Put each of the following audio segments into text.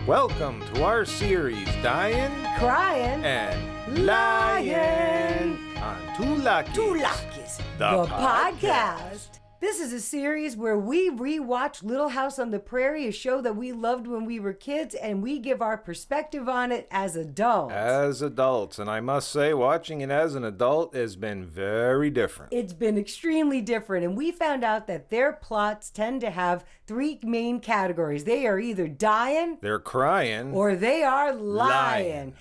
Welcome to our series, Dyin, Cryin, and Lyin on Two Luckies, the podcast. This is a series where we rewatch Little House on the Prairie, a show that we loved when we were kids, and we give our perspective on it as adults. As adults, and I must say, watching it as an adult has been very different. It's been extremely different, and we found out that their plots tend to have three main categories. They are either dying, They're crying, or they are lying. Lyin.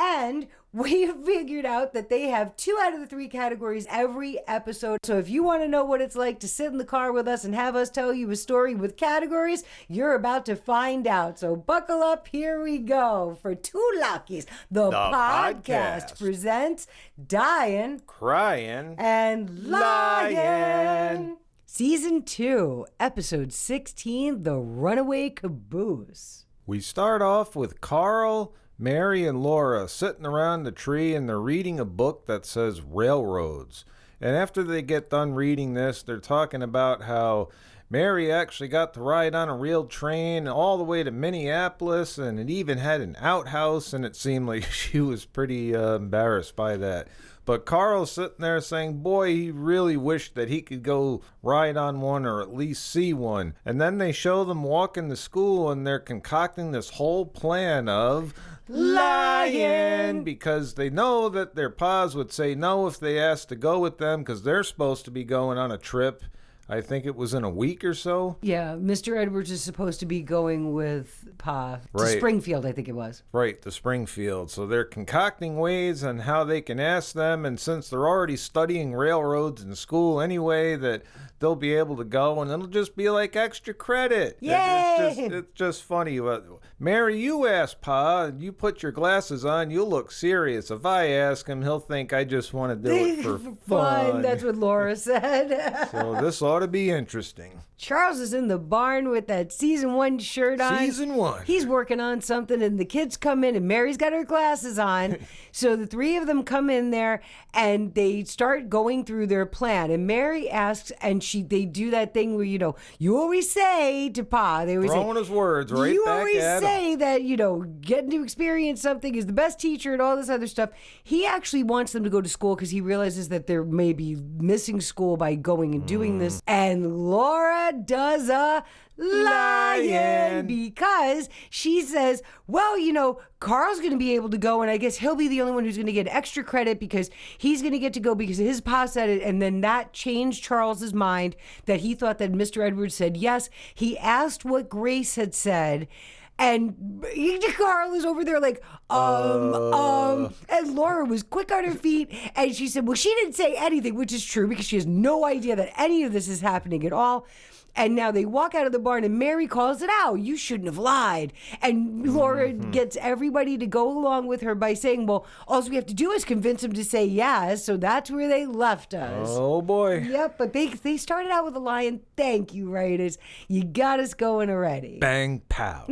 And we figured out that they have 2 out of the 3 categories every episode. So if you want to know what it's like to sit in the car with us and have us tell you a story with categories, you're about to find out. So buckle up. Here we go. For Two Luckies, the podcast presents Dyin, Cryin, and Lyin. Lyin. Season 2, Episode 16, The Runaway Caboose. We start off with Carl, Mary, and Laura sitting around the tree, and they're reading a book that says railroads. And after they get done reading this, they're talking about how Mary actually got to ride on a real train all the way to Minneapolis, and it even had an outhouse, and it seemed like she was pretty embarrassed by that. But Carl's sitting there saying, boy, he really wished that he could go ride on one or at least see one. And then they show them walking to school, and they're concocting this whole plan of Lyin, because they know that their pa's would say no if they asked to go with them, because they're supposed to be going on a trip. I think it was in a week or so. Yeah, Mr. Edwards is supposed to be going with Pa to Right. Springfield, I think it was. Right, to Springfield. So they're concocting ways on how they can ask them, and since they're already studying railroads in school anyway, that they'll be able to go, and it'll just be like extra credit. Yay! It's just funny. Mary, you ask Pa, and you put your glasses on, you'll look serious. If I ask him, he'll think I just want to do it for fun. That's what Laura said. So this ought to be interesting. Charles is in the barn with that season 1 shirt on. Season 1. He's working on something, and the kids come in, and Mary's got her glasses on. So the 3 of them come in there, and they start going through their plan. And Mary asks, and they do that thing where, you always say to Pa, they always Throwing say, his words right you back always at him. say that, getting to experience something is the best teacher and all this other stuff. He actually wants them to go to school because he realizes that they're maybe missing school by going and doing this. And Laura does a Lyin because she says, well, Carl's going to be able to go, and I guess he'll be the only one who's going to get extra credit because he's going to get to go because his pa said it. And then that changed Charles's mind, that he thought that Mr. Edwards said yes. He asked what Grace had said. And Carl is over there like, and Laura was quick on her feet, and she said, well, she didn't say anything, which is true because she has no idea that any of this is happening at all. And now they walk out of the barn, and Mary calls it out. You shouldn't have lied. And Laura gets everybody to go along with her by saying, well, all we have to do is convince them to say yes. So that's where they left us. Oh, boy. Yep, but they started out with a Lyin. Thank you, writers. You got us going already. Bang, pow.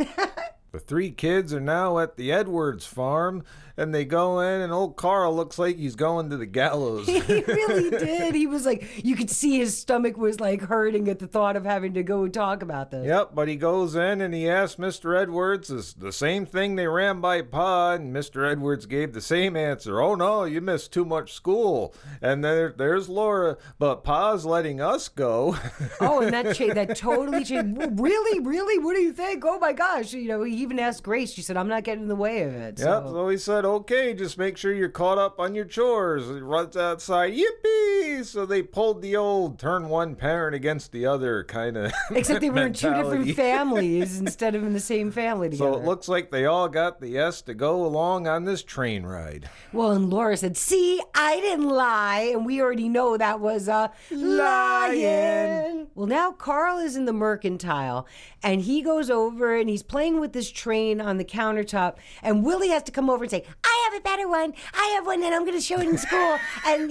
The 3 kids are now at the Edwards farm, and they go in, and old Carl looks like he's going to the gallows. He really did. He was like, you could see his stomach was like hurting at the thought of having to go talk about this. Yep, but he goes in and he asks Mr. Edwards the same thing they ran by Pa, and Mr. Edwards gave the same answer. Oh, no, you missed too much school. And there's Laura, but Pa's letting us go. Oh, and that totally changed. Really? What do you think? Oh, my gosh. He even asked Grace. She said, I'm not getting in the way of it. Yep, so he said, okay, just make sure you're caught up on your chores. He runs outside, yippee! So they pulled the old turn one parent against the other kind of Except they were in 2 mentality. different families instead of in the same family together. So it looks like they all got the yes to go along on this train ride. Well, and Laura said, see, I didn't lie. And we already know that was a Lyin. Well, now Carl is in the mercantile, and he goes over and he's playing with this train on the countertop, and Willie has to come over and say, I have a better one. I have one, and I'm going to show it in school. And,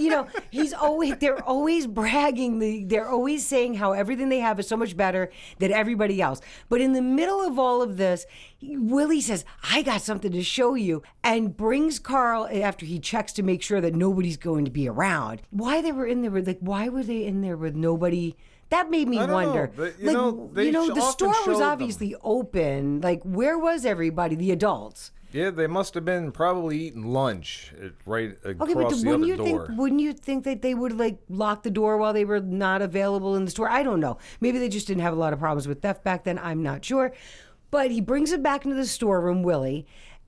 they're always bragging. They're always saying how everything they have is so much better than everybody else. But in the middle of all of this, Willie says, I got something to show you, and brings Carl after he checks to make sure that nobody's going to be around. Why were they in there with nobody? That made me I don't wonder. know. The store was showed them. obviously open. Like, where was everybody, the adults? Yeah, they must have been probably eating lunch right across Okay, but the other door. wouldn't you think that they would like lock the door while they were not available in the store? I don't know. Maybe they just didn't have a lot of problems with theft back then. I'm not sure. But he brings him back into the storeroom, Willie,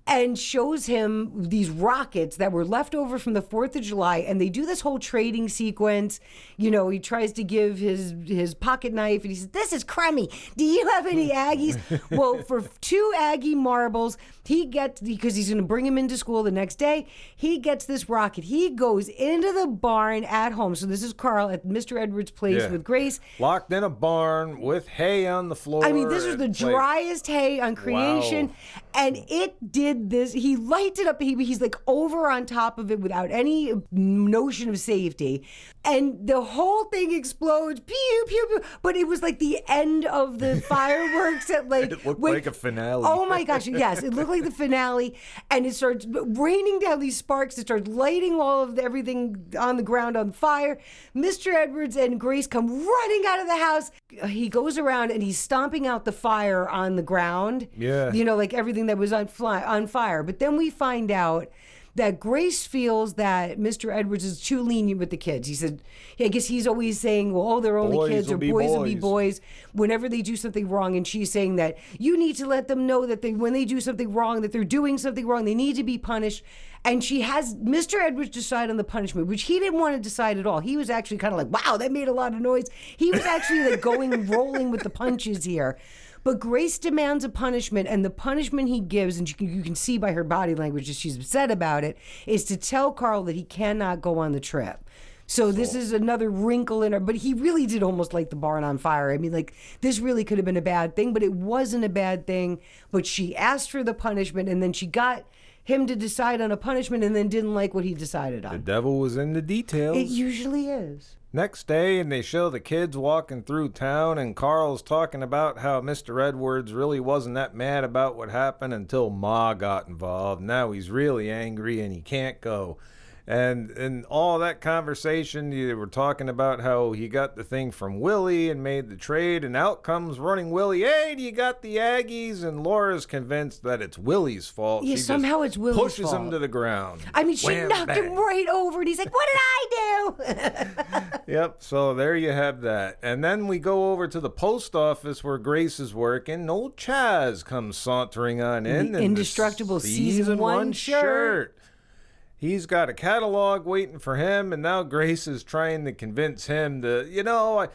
and shows him these rockets that were left over from the 4th of July. And they do this whole trading sequence. You know, he tries to give his pocket knife and he says, "This is crummy. Do you have any Aggies?" Well, for 2 Aggie marbles, he gets, because he's going to bring him into school the next day, he gets this rocket. He goes into the barn at home. So this is Carl at Mr. Edwards' place with Grace. Locked in a barn with hay on the floor. I mean, this was the driest hay on creation. Wow. And it did this. He lights it up. He's like over on top of it without any notion of safety. And the whole thing explodes. Pew, pew, pew. But it was like the end of the fireworks. It looked like a finale. Oh my gosh. Yes, it looked like the finale. And it starts raining down these sparks. It starts lighting all of everything on the ground on fire. Mr. Edwards and Grace come running out of the house. He goes around and he's stomping out the fire on the ground. Yeah. You know, like everything that was on fire. But then we find out that Grace feels that Mr. Edwards is too lenient with the kids. He said, I guess he's always saying, well, oh, they're only kids, or boys will be boys whenever they do something wrong. And she's saying that you need to let them know that when they do something wrong, that they're doing something wrong, they need to be punished. And she has Mr. Edwards decide on the punishment, which he didn't want to decide at all. He was actually kind of like, wow, that made a lot of noise. He was actually like rolling with the punches here. But Grace demands a punishment, and the punishment he gives, and you can see by her body language that she's upset about it, is to tell Carl that he cannot go on the trip. So this is another wrinkle in her. But he really did almost light the barn on fire. I mean, like, this really could have been a bad thing, but it wasn't a bad thing. But she asked for the punishment, and then she got him to decide on a punishment and then didn't like what he decided on. The devil was in the details. It usually is. Next day, and they show the kids walking through town, and Carl's talking about how Mr. Edwards really wasn't that mad about what happened until Ma got involved. Now he's really angry and he can't go. And in all that conversation, they were talking about how he got the thing from Willie and made the trade, and out comes running Willie. Hey, do you got the Aggies? And Laura's convinced that it's Willie's fault. Yeah, somehow it's Willie's fault. Pushes him to the ground. I mean, she knocked him right over, and he's like, what did I do? Yep, so there you have that. And then we go over to the post office where Grace is working. Old Chaz comes sauntering on in. The indestructible season 1 shirt. He's got a catalog waiting for him, and now Grace is trying to convince him to, you know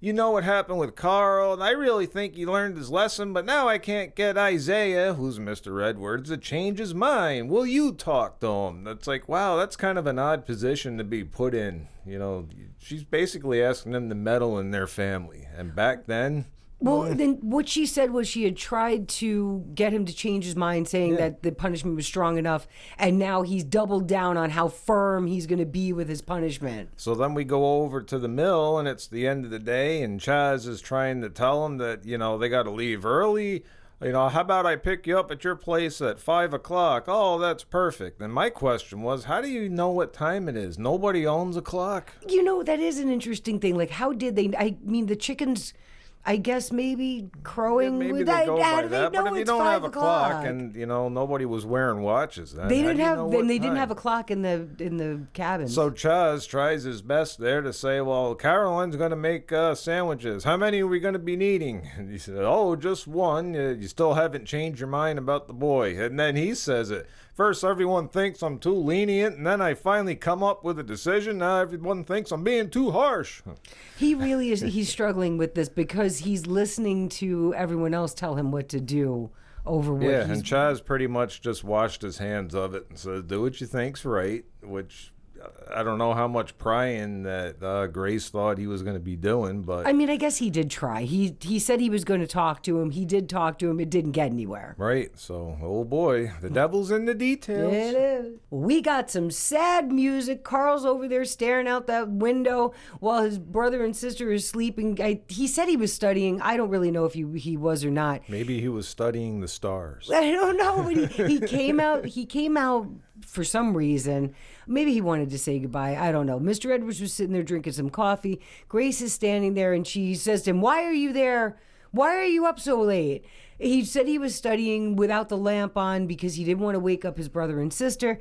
what happened with Carl, and I really think he learned his lesson, but now I can't get Isaiah, who's Mr. Edwards, to change his mind. Will you talk to him? That's like, wow, that's kind of an odd position to be put in. You know, she's basically asking them to meddle in their family. And back then... Well, then what she said was she had tried to get him to change his mind, saying that the punishment was strong enough, and now he's doubled down on how firm he's going to be with his punishment. So then we go over to the mill, and it's the end of the day, and Chaz is trying to tell him that, they got to leave early. How about I pick you up at your place at 5 o'clock? Oh, that's perfect. And my question was, how do you know what time it is? Nobody owns a clock. That is an interesting thing. Like, how did they... I mean, the chickens... I guess maybe crowing. Yeah, maybe they go by do that. they know But if you it's don't 5 have a o'clock? clock, and nobody was wearing watches, then they how didn't do you have. know Then what they didn't time? have a clock in the cabin. So Chaz tries his best there to say, well, Caroline's going to make sandwiches. How many are we going to be needing? And he said, oh, just one. You still haven't changed your mind about the boy. And then he says it. First, everyone thinks I'm too lenient, and then I finally come up with a decision. Now everyone thinks I'm being too harsh. He really is. He's struggling with this because he's listening to everyone else tell him what to do over what Yeah, and Chaz pretty much just washed his hands of it and says, do what you think's right, which... I don't know how much prying that Grace thought he was going to be doing, but... I mean, I guess he did try. He said he was going to talk to him. He did talk to him. It didn't get anywhere. Right. So, oh boy, the devil's in the details. It is. We got some sad music. Carl's over there staring out that window while his brother and sister are sleeping. He said he was studying. I don't really know if he was or not. Maybe he was studying the stars. I don't know, but he came out for some reason, maybe he wanted to say goodbye. I don't know. Mr. Edwards was sitting there drinking some coffee. Grace is standing there and she says to him, "Why are you there? Why are you up so late?" He said he was studying without the lamp on because he didn't want to wake up his brother and sister.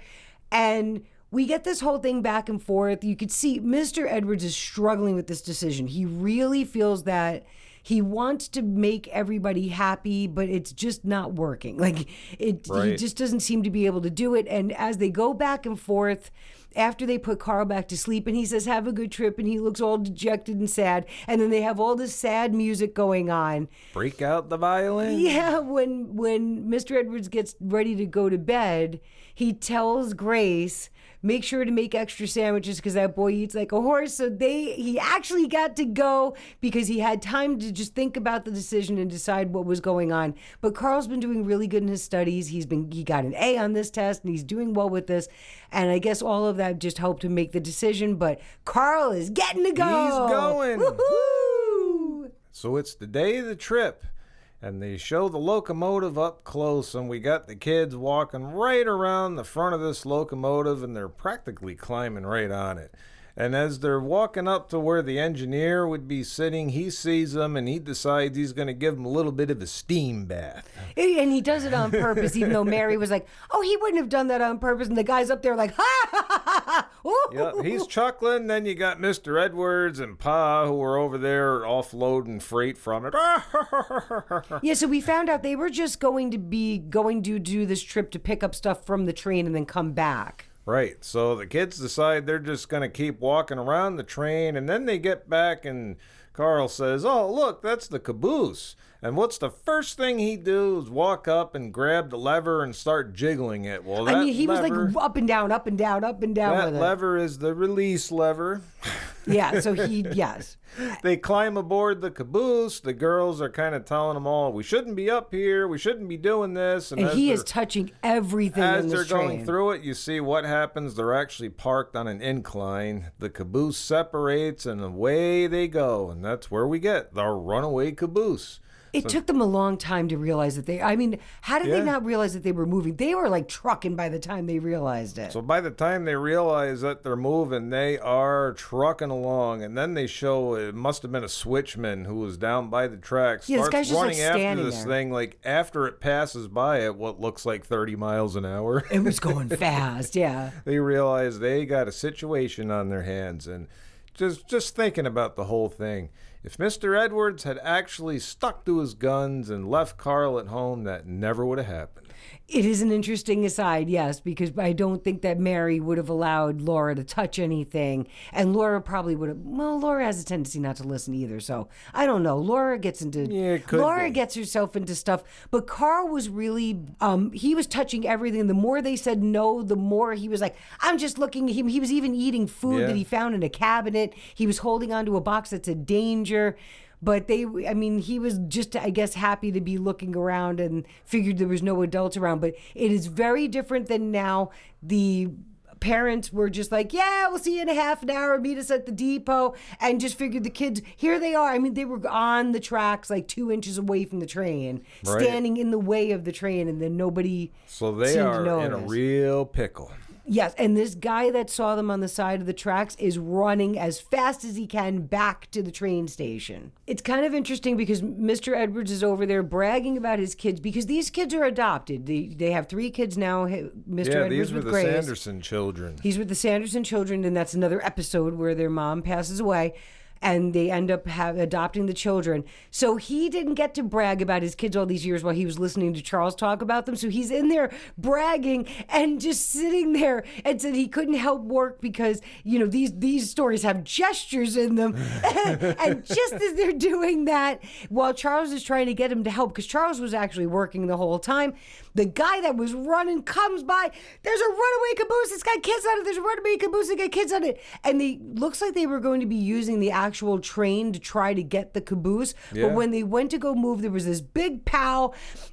And we get this whole thing back and forth. You could see Mr. Edwards is struggling with this decision. He really feels that he wants to make everybody happy, but it's just not working. Like, he just doesn't seem to be able to do it. And as they go back and forth, after they put Carl back to sleep, and he says, "Have a good trip," and he looks all dejected and sad, and then they have all this sad music going on. Break out the violin? Yeah, when Mr. Edwards gets ready to go to bed, he tells Grace, "Make sure to make extra sandwiches because that boy eats like a horse." So he actually got to go because he had time to just think about the decision and decide what was going on. But Carl's been doing really good in his studies. He got an A on this test and he's doing well with this. And I guess all of that just helped him make the decision. But Carl is getting to go. He's going. Woohoo! So it's the day of the trip. And they show the locomotive up close, and we got the kids walking right around the front of this locomotive, and they're practically climbing right on it. And as they're walking up to where the engineer would be sitting, he sees them, and he decides he's going to give them a little bit of a steam bath. And he does it on purpose, even though Mary was like, "Oh, he wouldn't have done that on purpose." And the guy's up there like, "Ha, ha, ha, ha." Yep, he's chuckling. Then you got Mr. Edwards and Pa, who were over there offloading freight from it. Yeah, so we found out they were just going to do this trip to pick up stuff from the train and then come back. Right, so the kids decide they're just going to keep walking around the train, and then they get back and Carl says, "Oh, look, that's the caboose." And what's the first thing he do is walk up and grab the lever and start jiggling it. Well, that he was like up and down, up and down, up and down with it. That lever is the release lever. Yeah, so yes. They climb aboard the caboose. The girls are kind of telling them all, "We shouldn't be up here. We shouldn't be doing this." And he is touching everything in this train. As they're going through it, you see what happens. They're actually parked on an incline. The caboose separates, and away they go. And that's where we get the Runaway Caboose. It took them a long time to realize that how did they not realize that they were moving? They were like trucking by the time they realized it. So by the time they realize that they're moving, they are trucking along. And then they show it must have been a switchman who was down by the tracks. Yeah, this guy's just running like after this thing, like after it passes by at what looks like 30 miles an hour. It was going fast, yeah. They realize they got a situation on their hands. And just thinking about the whole thing. If Mr. Edwards had actually stuck to his guns and left Carl at home, that never would have happened. It is an interesting aside, yes, because I don't think that Mary would have allowed Laura to touch anything. And Laura probably would have. Well, Laura has a tendency not to listen either, so I don't know. Laura gets herself into stuff. But Carl was really, he was touching everything. The more they said no, the more he was like, "I'm just looking." He was even eating food that he found in a cabinet. He was holding onto a box that said "danger." But he was just, I guess, happy to be looking around and figured there was no adults around. But it is very different than now. The parents were just like, "Yeah, we'll see you in a half an hour, meet us at the depot," and just figured the kids, here they are. I mean, they were on the tracks like 2 inches away from the train, standing in the way of the train, and then nobody So they are in a real pickle. Yes, and this guy that saw them on the side of the tracks is running as fast as he can back to the train station. It's kind of interesting because Mr. Edwards is over there bragging about his kids because these kids are adopted. They have 3 kids now. Mr. Edwards these were with the Grace. Sanderson children. He's with the Sanderson children, and that's another episode where their mom passes away. And they end up adopting the children. So he didn't get to brag about his kids all these years while he was listening to Charles talk about them. So he's in there bragging and just sitting there and said he couldn't help work because, these stories have gestures in them. And just as they're doing that, while Charles is trying to get him to help, because Charles was actually working the whole time, the guy that was running comes by. "There's a runaway caboose. It's got kids on it. There's a runaway caboose. It's got kids on it." And looks like they were going to be using the actual actual train to try to get the caboose. Yeah. But when they went to go move, there was this big pow,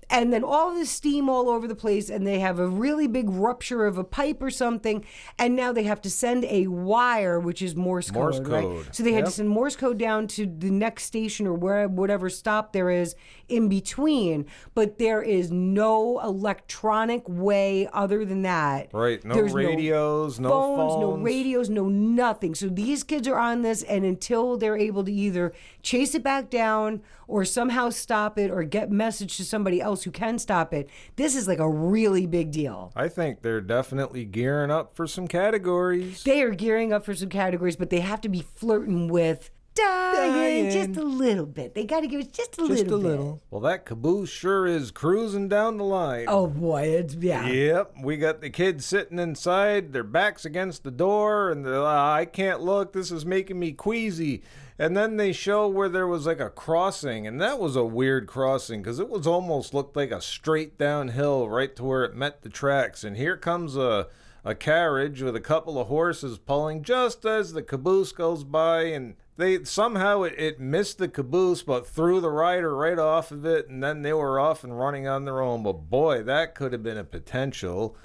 and then all this steam all over the place, and they have a really big rupture of a pipe or something, and now they have to send a wire, which is Morse code, right? So they had to send Morse code down to the next station or whatever stop there is in between, but there is no electronic way other than that. Right, no There's radios, no phones, no phones. radios, no nothing. So these kids are on this, and until they're able to either chase it back down or somehow stop it or get message to somebody else who can stop it, this is like a really big deal. I think they're definitely gearing up for some categories. They are gearing up for some categories, but they have to be flirting with Dyin just a little bit. They got to give it just a little bit. Well, that caboose sure is cruising down the line. Oh boy, yeah. Yep, we got the kids sitting inside, their backs against the door, and they're like, I can't look, this is making me queasy. And then they show where there was like a crossing, and that was a weird crossing because it was almost looked like a straight downhill right to where it met the tracks. And here comes a carriage with a couple of horses pulling just as the caboose goes by, and they somehow it missed the caboose but threw the rider right off of it, and then they were off and running on their own. But boy, that could have been a potential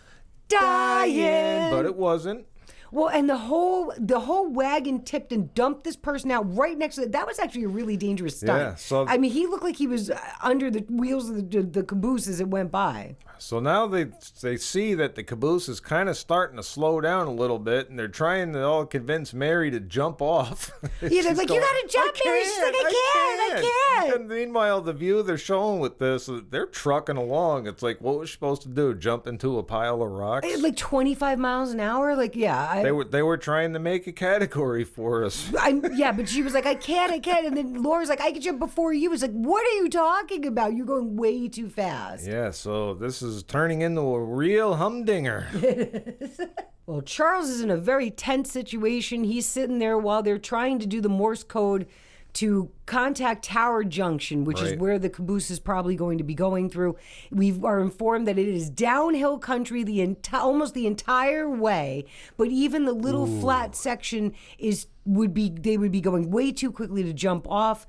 Dyin, but it wasn't. Well, and the whole wagon tipped and dumped this person out right next to it. That was actually a really dangerous stunt. Yeah, so I mean, he looked like he was under the wheels of the caboose as it went by. So now they see that the caboose is kind of starting to slow down a little bit, and they're trying to all convince Mary to jump off. Yeah, they're like, you gotta jump, Mary. She's like, I can't. And meanwhile, the view they're showing with this, they're trucking along. It's like, what was she supposed to do? Jump into a pile of rocks? Like 25 miles an hour? Like, yeah. They were trying to make a category for us. Yeah, but she was like, I can't. And then Laura's like, I can jump before you. It's like, what are you talking about? You're going way too fast. Yeah, so this is turning into a real humdinger. Well, Charles is in a very tense situation. He's sitting there while they're trying to do the Morse code to contact Tower Junction, which is where the caboose is probably going to be going through. We are informed that it is downhill country almost the entire way, but even the little flat section would be going way too quickly to jump off.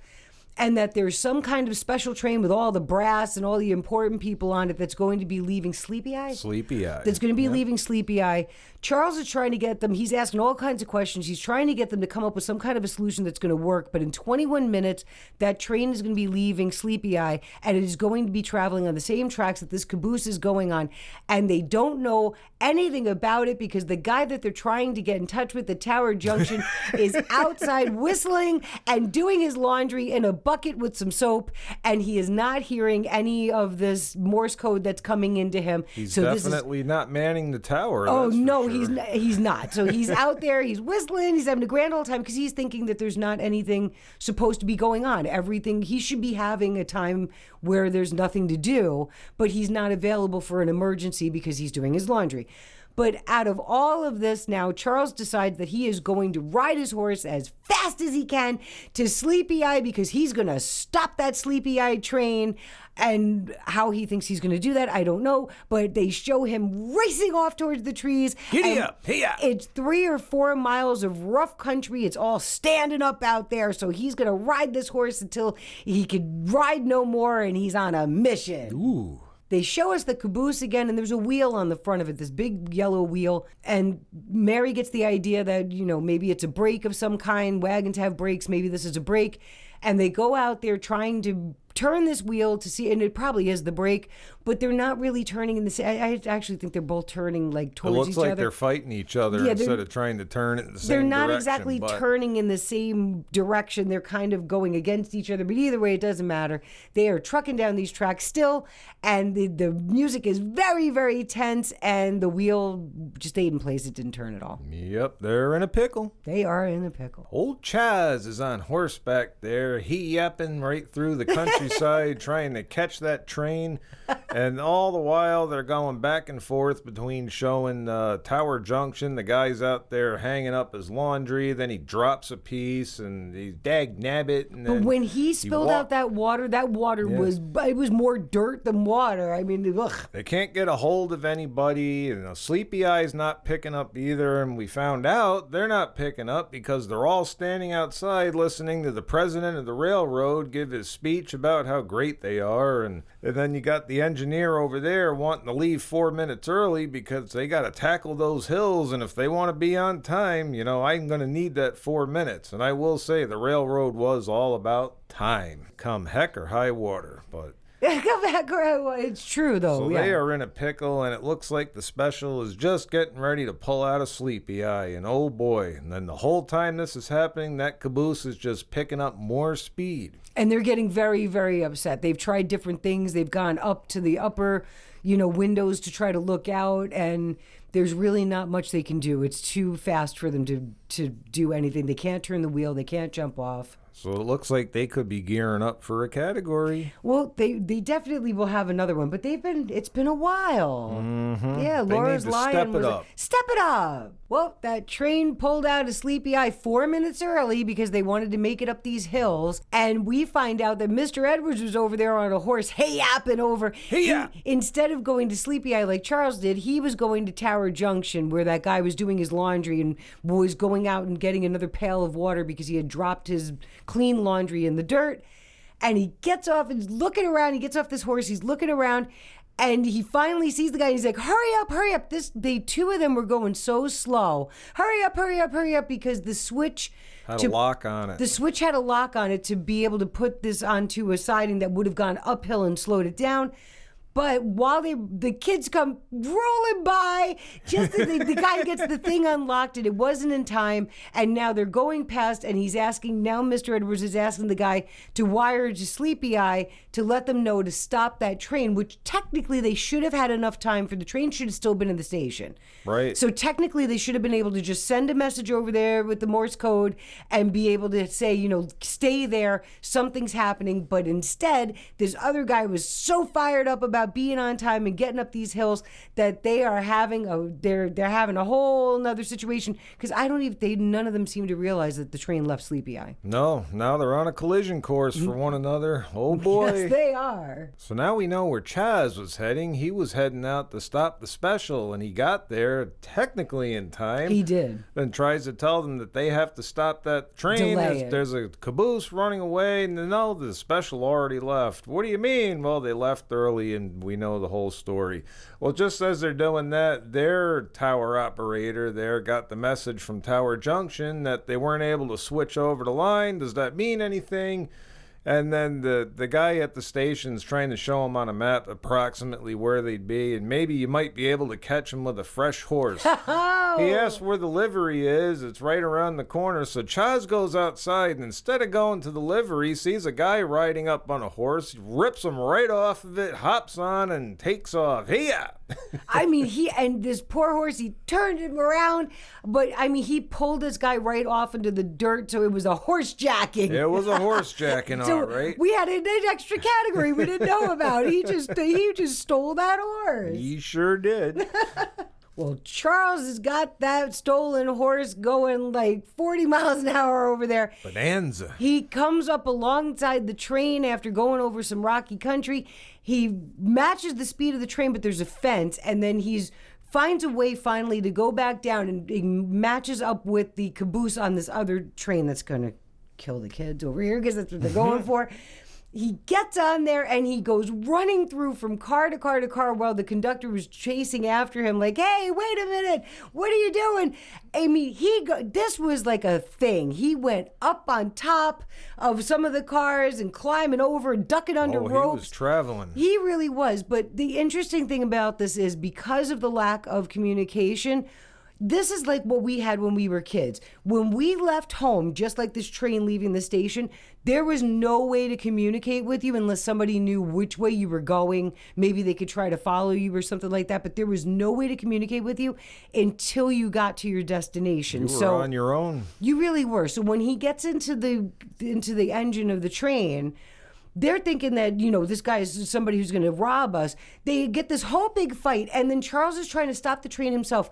And that there's some kind of special train with all the brass and all the important people on it that's going to be leaving Sleepy Eye? Sleepy Eye. That's going to be leaving Sleepy Eye. Charles is trying to get them, he's asking all kinds of questions. He's trying to get them to come up with some kind of a solution that's going to work. But in 21 minutes, that train is going to be leaving Sleepy Eye, and it is going to be traveling on the same tracks that this caboose is going on. And they don't know anything about it because the guy that they're trying to get in touch with at Tower Junction is outside whistling and doing his laundry in a bucket with some soap, and he is not hearing any of this Morse code that's coming into him. He's definitely not manning the tower. Oh no, sure. he's not. So he's out there, he's whistling, he's having a grand old time because he's thinking that there's not anything supposed to be going on. Everything, he should be having a time where there's nothing to do, but he's not available for an emergency because he's doing his laundry. But out of all of this now, Charles decides that he is going to ride his horse as fast as he can to Sleepy Eye because he's going to stop that Sleepy Eye train. And how he thinks he's going to do that, I don't know. But they show him racing off towards the trees. Giddy up, hey-ya. It's 3 or 4 miles of rough country. It's all standing up out there. So he's going to ride this horse until he can ride no more, and he's on a mission. Ooh. They show us the caboose again, and there's a wheel on the front of it, this big yellow wheel. And Mary gets the idea that, maybe it's a brake of some kind. Wagons have brakes. Maybe this is a brake. And they go out there trying to turn this wheel to see, and it probably is the brake, but they're not really turning in the same. I actually think they're both turning like towards each other. It looks like they're fighting each other instead of trying to turn it in the same direction. They're not exactly turning in the same direction. They're kind of going against each other, but either way, it doesn't matter. They are trucking down these tracks still, and the music is very, very tense, and the wheel just stayed in place. It didn't turn at all. Yep, they're in a pickle. They are in a pickle. Old Chaz is on horseback there, he yapping right through the countryside trying to catch that train. And all the while, they're going back and forth between showing Tower Junction. The guy's out there hanging up his laundry. Then he drops a piece, and he's dag nabbit. And But then when he spilled out that water was more dirt than water. I mean, ugh. They can't get a hold of anybody, and Sleepy Eye's not picking up either. And we found out they're not picking up because they're all standing outside listening to the president of the railroad give his speech about how great they are. And then you got the engineer over there wanting to leave 4 minutes early because they got to tackle those hills. And if they want to be on time, I'm going to need that 4 minutes. And I will say the railroad was all about time, come heck or high water. But It's true, though. so they are in a pickle, and it looks like the special is just getting ready to pull out a Sleepy Eye. And oh boy, and then the whole time this is happening, that caboose is just picking up more speed. And they're getting very, very upset. They've tried different things. They've gone up to the upper, windows to try to look out, and there's really not much they can do. It's too fast for them to do anything. They can't turn the wheel. They can't jump off. So it looks like they could be gearing up for a category. Well, they definitely will have another one, but it's been a while. Mm-hmm. Yeah, Laura's Lyin was like, step it up. Well, that train pulled out a Sleepy Eye 4 minutes early because they wanted to make it up these hills. And we find out that Mr. Edwards was over there on a horse, hey-yapping over. Hey-yap! Instead of going to Sleepy Eye like Charles did, he was going to Tower Junction where that guy was doing his laundry and was going out and getting another pail of water because he had dropped his clean laundry in the dirt. And he gets off and he's looking around. He gets off this horse. He's looking around. And he finally sees the guy. And he's like, hurry up, hurry up. The two of them were going so slow. Hurry up, hurry up, hurry up. Because the switch had a lock on it. The switch had a lock on it to be able to put this onto a siding that would have gone uphill and slowed it down. But while the kids come rolling by, just as the guy gets the thing unlocked and it wasn't in time, and now they're going past, and Mr. Edwards is asking the guy to wire to Sleepy Eye to let them know to stop that train, which technically they should have had enough time for. The train should have still been in the station. Right. So technically they should have been able to just send a message over there with the Morse code and be able to say, stay there, something's happening. But instead, this other guy was so fired up about being on time and getting up these hills that they are having a whole nother situation because none of them seem to realize that the train left Sleepy Eye. No, now they're on a collision course for one another. Oh boy. Yes, they are. So now we know where Chaz was heading. He was heading out to stop the special, and he got there technically in time. He did. Then tries to tell them that they have to stop that train. There's a caboose running away, and no, the special already left. What do you mean? Well, they left early, and we know the whole story. Well, just as they're doing that, their tower operator there got the message from Tower Junction that they weren't able to switch over to Lyin. Does that mean anything? And then the guy at the station's trying to show him on a map approximately where they'd be, and maybe you might be able to catch him with a fresh horse. He asks where the livery is. It's right around the corner. So Chaz goes outside, and instead of going to the livery, sees a guy riding up on a horse, rips him right off of it, hops on, and takes off. Hey-ya! I mean, this poor horse, he turned him around, but I mean, he pulled this guy right off into the dirt, so it was a horse jacking. It was a horse jacking, all right. We had an extra category we didn't know about. He just stole that horse. He sure did. Well, Charles has got that stolen horse going like 40 miles an hour over there. Bonanza. He comes up alongside the train after going over some rocky country. He matches the speed of the train, but there's a fence, and then finds a way finally to go back down, and he matches up with the caboose on this other train that's going to kill the kids over here because that's what they're going for. He gets on there and he goes running through from car to car to car while the conductor was chasing after him like, hey, wait a minute, what are you doing? I mean, this was like a thing. He went up on top of some of the cars and climbing over and ducking under ropes. He was traveling. He really was. But the interesting thing about this is because of the lack of communication, this is like what we had when we were kids. When we left home, just like this train leaving the station, there was no way to communicate with you unless somebody knew which way you were going. Maybe they could try to follow you or something like that, but there was no way to communicate with you until you got to your destination. You were on your own. You really were. So when he gets into the engine of the train, they're thinking that, this guy is somebody who's going to rob us. They get this whole big fight, and then Charles is trying to stop the train himself.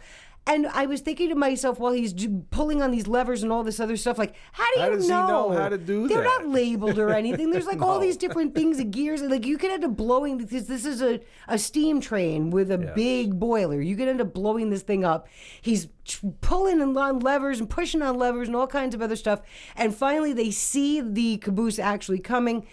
And I was thinking to myself while he's pulling on these levers and all this other stuff, like, how does he know how to do They're that? not labeled or anything. There's like all these different things and gears. Like you could end up blowing, because this is a steam train with a big boiler. You could end up blowing this thing up. He's pulling on levers and pushing on levers and all kinds of other stuff. And finally they see the caboose actually coming.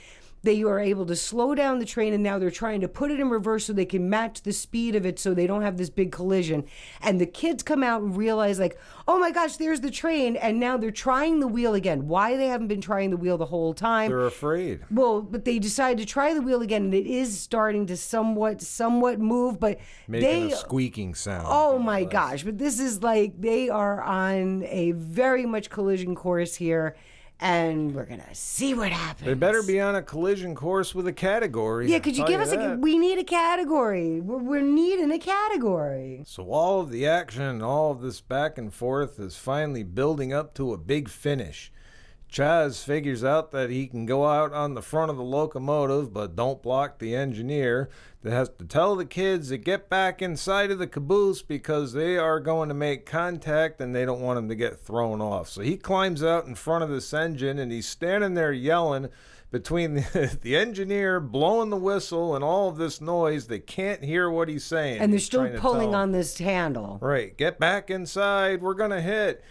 They are able to slow down the train, and now they're trying to put it in reverse so they can match the speed of it so they don't have this big collision. And the kids come out and realize, like, oh my gosh, there's the train. And now they're trying the wheel again. Why they haven't been trying the wheel the whole time? They're afraid. Well, but they decide to try the wheel again, and it is starting to somewhat move, but Making a squeaking sound. Oh my gosh. But this is like, they are on a very much collision course here. And we're going to see what happens. They better be on a collision course with a category. Yeah, could you give us we need a category. We're needing a category. So all of the action and all of this back and forth is finally building up to a big finish. Chaz figures out that he can go out on the front of the locomotive, but don't block the engineer that has to tell the kids to get back inside of the caboose because they are going to make contact and they don't want him to get thrown off. So he climbs out in front of this engine and he's standing there yelling between the engineer blowing the whistle and all of this noise. They can't hear what he's saying. And they're still pulling on this handle. Right. Get back inside. We're going to hit.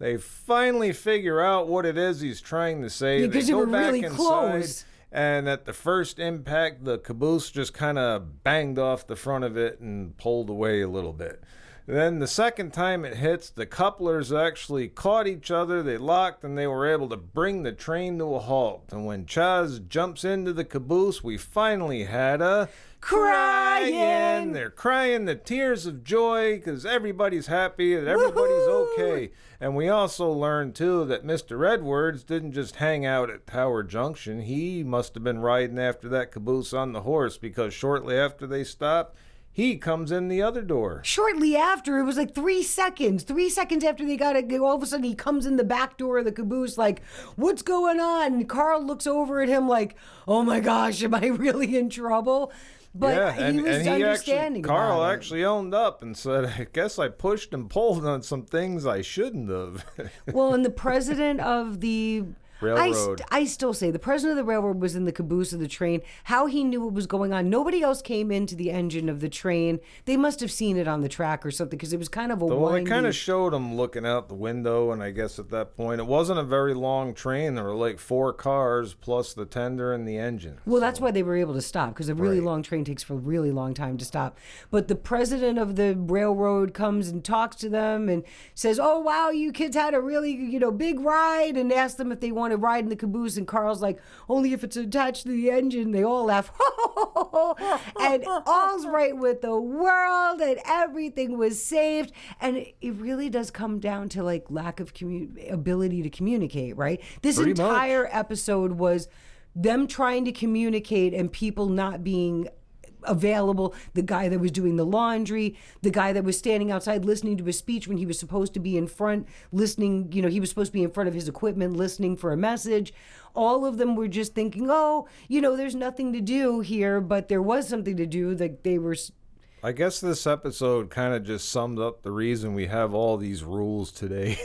They finally figure out what it is he's trying to say. Because they were really close. And at the first impact, the caboose just kind of banged off the front of it and pulled away a little bit. Then the second time it hits, the couplers actually caught each other, they locked, and they were able to bring the train to a halt. And when Chaz jumps into the caboose, we finally had a Cryin. They're crying the tears of joy because everybody's happy and everybody's okay. And we also learned, too, that Mr. Edwards didn't just hang out at Tower Junction. He must have been riding after that caboose on the horse because shortly after they stopped, he comes in the other door. Shortly after, it was like 3 seconds. 3 seconds after they got it, all of a sudden he comes in the back door of the caboose like, what's going on? And Carl looks over at him like, oh my gosh, am I really in trouble? But he was understanding. Carl actually owned up and said, I guess I pushed and pulled on some things I shouldn't have. Well, and the president of the railroad. I still say the president of the railroad was in the caboose of the train. How he knew what was going on. Nobody else came into the engine of the train. They must have seen it on the track or something because it was kind of a Well, windy. they kind of showed him looking out the window, and I guess at that point, it wasn't a very long train. There were like 4 cars plus the tender and the engine. Well, that's why they were able to stop, because a really long train takes for a really long time to stop. But the president of the railroad comes and talks to them and says, oh, wow, you kids had a really, big ride, and asks them if they want to ride in the caboose. And Carl's like, only if it's attached to the engine. They all laugh. And all's right with the world, and everything was saved. And it really does come down to like lack of ability to communicate, right? This Pretty entire much. episode was them trying to communicate and people not being available. The guy that was doing the laundry, the guy that was standing outside listening to his speech when he was supposed to be in front listening, he was supposed to be in front of his equipment listening for a message. All of them were just thinking, there's nothing to do here, but there was something to do. That they were. I guess this episode kind of just summed up the reason we have all these rules today.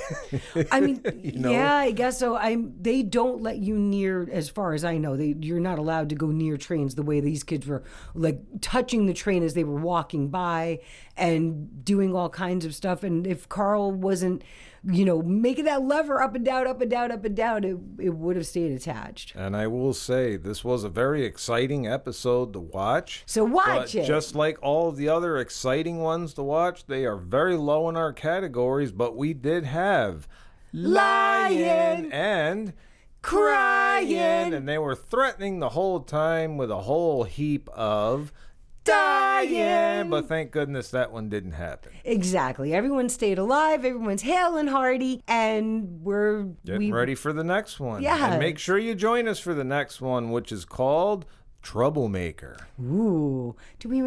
I mean, yeah, I guess so. They don't let you near, as far as I know, you're not allowed to go near trains the way these kids were like touching the train as they were walking by and doing all kinds of stuff. And if Carl wasn't, making that lever up and down, up and down, up and down, it would have stayed attached. And I will say, this was a very exciting episode to watch. So watch it. Just like all of the other exciting ones to watch, they are very low in our categories, but we did have Lyin and Cryin, and they were threatening the whole time with a whole heap of Dyin. But thank goodness that one didn't happen. Exactly. Everyone stayed alive. Everyone's hale and hearty, and we're getting ready for the next one. Yeah. And make sure you join us for the next one, which is called Troublemaker. Ooh. Do we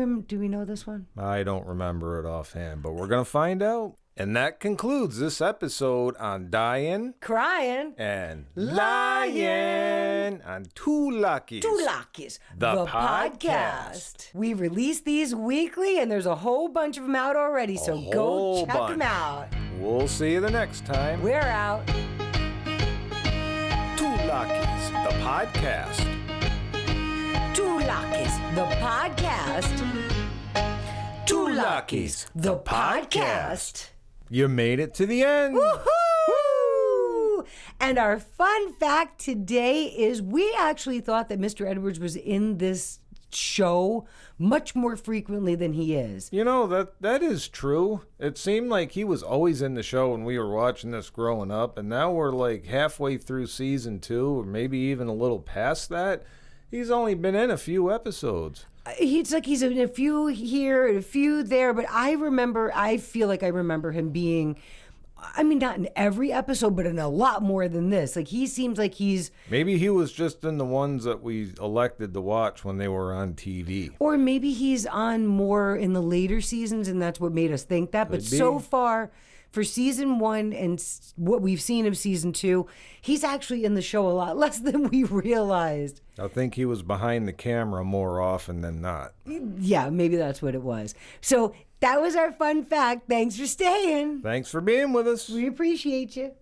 know this one? I don't remember it offhand, but we're going to find out. And that concludes this episode on Dyin Cryin and Lyin on Two Luckies. Two Luckies, the podcast. We release these weekly, and there's a whole bunch of them out already, so go check them out. We'll see you the next time. We're out. Two Luckies, the podcast. Two Luckies, the podcast. Two Luckies, the podcast. You made it to the end. Woohoo! And our fun fact today is we actually thought that Mr. Edwards was in this show much more frequently than he is. You know, that is true. It seemed like he was always in the show when we were watching this growing up, and now we're like halfway through season 2, or maybe even a little past that. He's only been in a few episodes. He's in a few here and a few there, but I feel like I remember him being, I mean, not in every episode, but in a lot more than this. Like, he seems like he's... Maybe he was just in the ones that we elected to watch when they were on TV. Or maybe he's on more in the later seasons, and that's what made us think that. But so far, for season 1 and what we've seen of season 2, he's actually in the show a lot less than we realized. I think he was behind the camera more often than not. Yeah, maybe that's what it was. So that was our fun fact. Thanks for staying. Thanks for being with us. We appreciate you.